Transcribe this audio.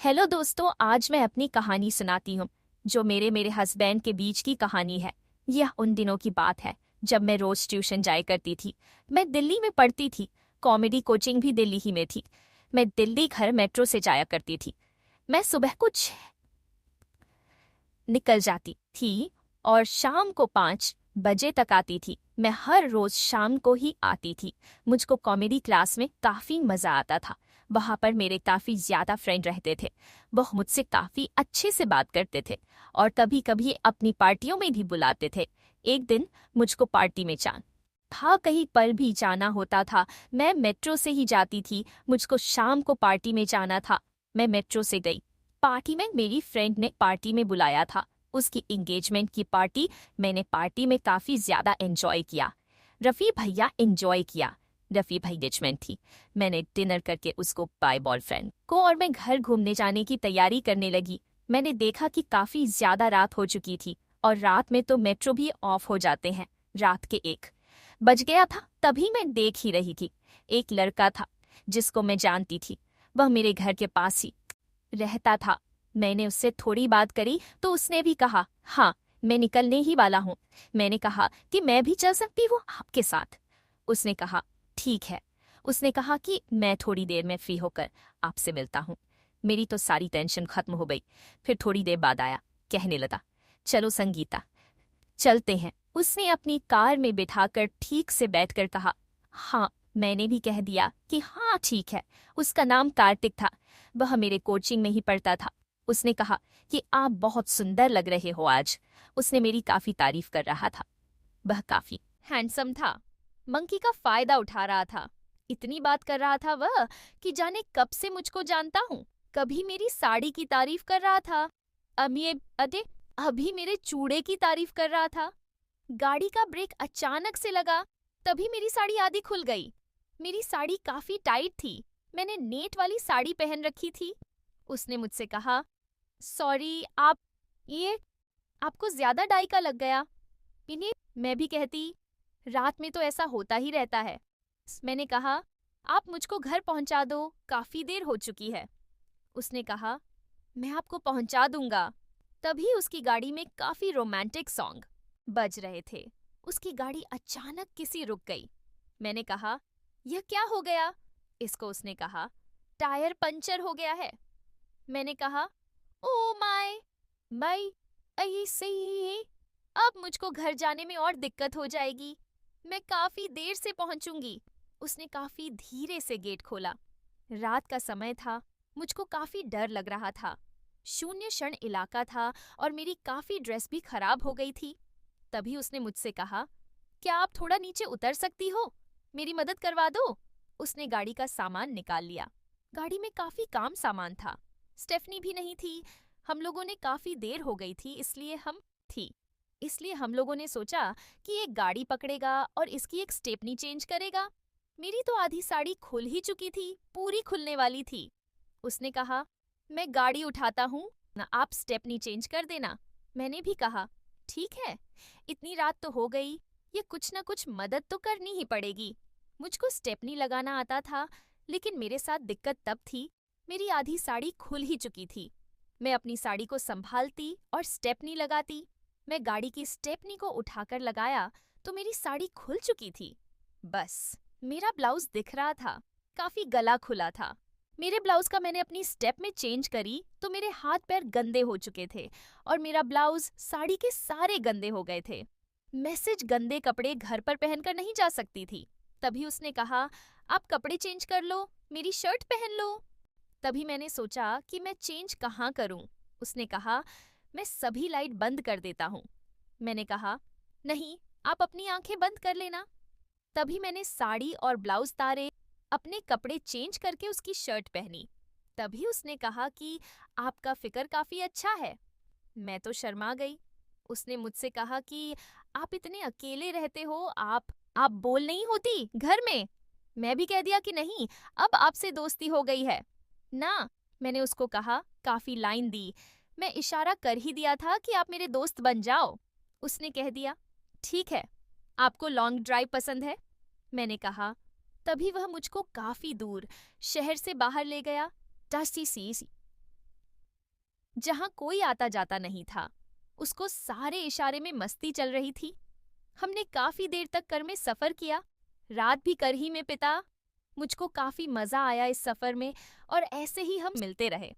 Hello दोस्तों, आज मैं अपनी कहानी सुनाती हूँ जो मेरे हस्बैंड के बीच की कहानी है। यह उन दिनों की बात है जब मैं रोज ट्यूशन जाया करती थी। मैं दिल्ली में पढ़ती थी। कॉमेडी कोचिंग भी दिल्ली ही में थी। मैं दिल्ली घर मेट्रो से जाया करती थी। मैं सुबह कुछ निकल जाती थी और शाम को 5 बजे तक आती थी। मैं हर रोज शाम को ही आती थी। मुझको कॉमेडी क्लास में काफी मजा आता था। वहाँ पर मेरे काफी ज्यादा फ्रेंड रहते थे। वह मुझसे काफी अच्छे से बात करते थे और कभी कभी अपनी पार्टियों में भी बुलाते थे। एक दिन मुझको पार्टी में कहीं पर भी जाना होता था। मैं मेट्रो से ही जाती थी। मुझको शाम को पार्टी में जाना था। मैं मेट्रो से गई। पार्टी में मेरी फ्रेंड ने पार्टी में बुलाया था। उसकी एंगेजमेंट की पार्टी। मैंने पार्टी में काफी ज्यादा एंजॉय किया। रफी भैया एंजॉय किया। रफी भाई एंगेजमेंट थी। मैंने डिनर करके उसको बाय बॉयफ्रेंड को और मैं घर घूमने जाने की तैयारी करने लगी। मैंने देखा कि काफी ज्यादा रात हो चुकी थी और रात में तो मेट्रो भी ऑफ हो जाते हैं। रात के 1 बज गया था। तभी मैं देख ही रही थी, एक लड़का था जिसको मैं जानती थी। वह मेरे घर के पास ही रहता था। मैंने उससे थोड़ी बात करी तो उसने भी कहा, हाँ मैं निकलने ही वाला हूँ। मैंने कहा कि मैं भी चल सकती हूँ आपके साथ। उसने कहा ठीक है। उसने कहा कि मैं थोड़ी देर में फ्री होकर आपसे मिलता हूँ। मेरी तो सारी टेंशन खत्म हो गई। फिर थोड़ी देर बाद आया, कहने लगा, चलो संगीता चलते हैं। उसने अपनी कार में बिठाकर ठीक से बैठकर कहा, हाँ। मैंने भी कह दिया कि हाँ ठीक है। उसका नाम कार्तिक था। वह मेरे कोचिंग में ही पढ़ता था। उसने कहा कि आप बहुत सुंदर लग रहे हो आज। उसने मेरी काफी तारीफ कर रहा था। वह काफी हैंडसम था। मंकी का फायदा उठा रहा था। इतनी बात कर रहा था वह कि जाने कब से मुझको जानता हूँ। कभी मेरी साड़ी की तारीफ कर रहा था। अभी मेरे चूड़े की तारीफ कर रहा था। गाड़ी का ब्रेक अचानक से लगा, तभी मेरी साड़ी आधी खुल गई। मेरी साड़ी काफी टाइट थी। मैंने नेट वाली साड़ी पहन रखी थी। उसने मुझसे कहा, सॉरी ये आपको ज्यादा डाई का लग गया। इन्हें मैं भी कहती, रात में तो ऐसा होता ही रहता है। मैंने कहा, आप मुझको घर पहुंचा दो, काफी देर हो चुकी है। उसने कहा, मैं आपको पहुंचा दूंगा। तभी उसकी गाड़ी में काफी रोमांटिक सॉन्ग बज रहे थे। उसकी गाड़ी अचानक किसी रुक गई। मैंने कहा, यह क्या हो गया? इसको उसने कहा, टायर पंचर हो गया है। मैंने कहा, ओ माय ऐसे ही अब मुझको घर जाने में और दिक्कत हो जाएगी। मैं काफी देर से पहुंचूंगी। उसने काफी धीरे से गेट खोला। रात का समय था। मुझको काफी डर लग रहा था। शून्य क्षण इलाका था और मेरी काफी ड्रेस भी खराब हो गई थी। तभी उसने मुझसे कहा, क्या आप थोड़ा नीचे उतर सकती हो? मेरी मदद करवा दो। उसने गाड़ी का सामान निकाल लिया। गाड़ी में काफी काम सामान था। स्टेफनी भी नहीं थी। हम लोगों ने काफी देर हो गई थी, इसलिए हम लोगों ने सोचा कि एक गाड़ी पकड़ेगा और इसकी एक स्टेपनी चेंज करेगा। मेरी तो आधी साड़ी खुल ही चुकी थी, पूरी खुलने वाली थी। उसने कहा, मैं गाड़ी उठाता हूँ, आप स्टेपनी चेंज कर देना। मैंने भी कहा, ठीक है। इतनी रात तो हो गई, ये कुछ न कुछ मदद तो करनी ही पड़ेगी। मुझको स्टेपनी लगाना आता था, लेकिन मेरे साथ दिक्कत तब थी, मेरी आधी साड़ी खुल ही चुकी थी। मैं अपनी साड़ी को संभालती और स्टेपनी लगाती। मैं गाड़ी की स्टेपनी को उठाकर लगाया तो मेरी साड़ी खुल चुकी थी। बस मेरा ब्लाउज दिख रहा था, काफी गला खुला था। मेरे ब्लाउज का मैंने अपनी स्टेप में चेंज करी तो मेरे हाथ पैर गंदे हो चुके थे और मेरा ब्लाउज साड़ी के सारे गंदे हो गए थे। मैसेज गंदे कपड़े घर पर पहनकर नहीं जा सकती थी। तभी उसने कहा, आप कपड़े चेंज कर लो, मेरी शर्ट पहन लो। तभी मैंने सोचा कि मैं चेंज कहाँ करूं। उसने कहा, मैं सभी लाइट बंद कर देता हूँ। मैंने कहा, नहीं, आप अपनी आंखें बंद कर लेना। तभी मैंने साड़ी और ब्लाउज तारे, अपने कपड़े चेंज करके उसकी शर्ट पहनी। तभी उसने कहा कि आपका फिकर काफी अच्छा है। मैं तो शर्मा गई। उसने मुझसे कहा कि आप इतने अकेले रहते हो, आप बोल नहीं होती घर में? मैं भी कह दिया कि नहीं, अब आपसे दोस्ती हो गई है ना। मैंने उसको कहा, काफी लाइन दी। मैं इशारा कर ही दिया था कि आप मेरे दोस्त बन जाओ। उसने कह दिया, ठीक है, आपको लॉन्ग ड्राइव पसंद है? मैंने कहा। तभी वह मुझको काफी दूर शहर से बाहर ले गया। जहाँ कोई आता जाता नहीं था। उसको सारे इशारे में मस्ती चल रही थी। हमने काफी देर तक कर में सफर किया, रात भी कर ही में पिता। मुझको काफी मजा आया इस सफर में और ऐसे ही हम मिलते रहे।